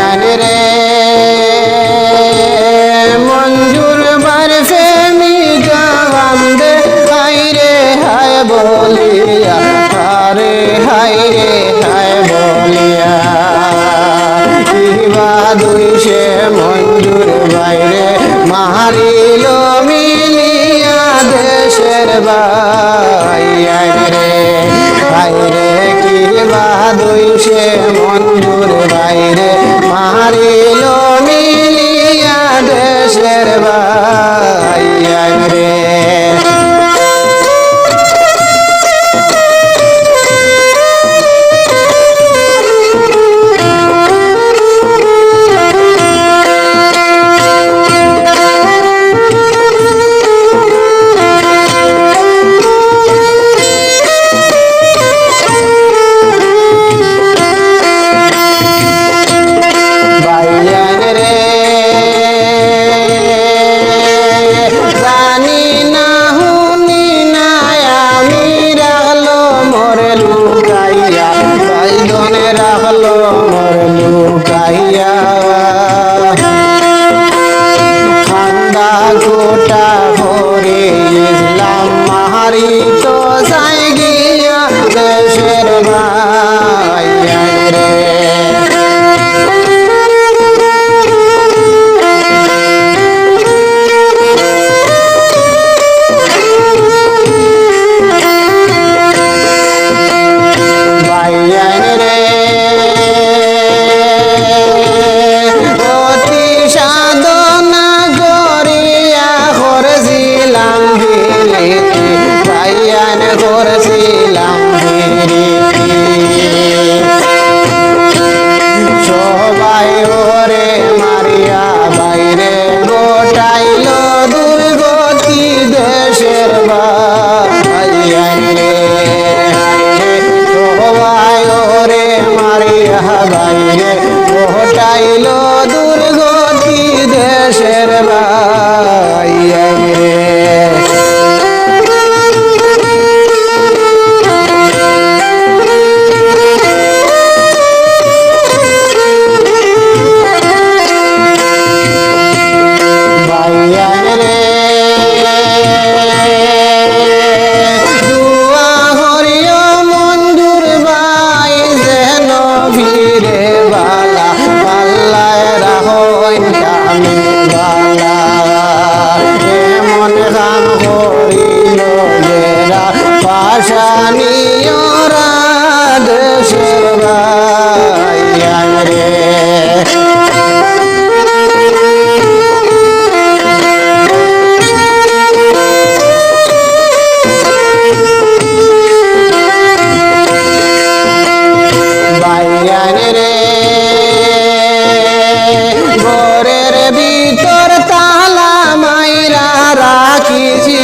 ভাইয়ান রে মঞ্জুর বার প্রেমিকা বান্দে হাই রে হায় বলিয়া আরে হাই রে হায় বলিয়া কিবা দুইশে মঞ্জুর বাইরে মারিল মিলিয়া দেশের ভাইয়ান রে হাই রে কিবা দুইশে মঞ্জুর বাইরে মারিল মিলিয়া দেশের ভাইয়ান রে গোটা ভরে ইসলাম মারি তো যাই গিয়া দেশের ভাইয়ান রে ভাইয়ান রে অতি সাধনা করিয়া করছিলাম বিলিতি ভাইয়ান করছিলাম বিলিতি সবাই ওরে মারিয়া বাইরে গোটাইল দুর্গতি দেশের ভাইয়ান রে সবাই ওরে মারিয়া বাইরে গোটাইল দুর্গতি দেশের ভাইয়ান রে ভাইয়ান রে দুয়া হরিয় মঞ্জুর ভাই যেন ভিড়ে বালা পাল্লায় রাখইন কামে বালা এমন কাম করিল যেরা পাশানিয়রা দেশের ভাইয়ান রে ভাইয়ান রে ঘরের ভিতর তালা মাইরা রাখিছি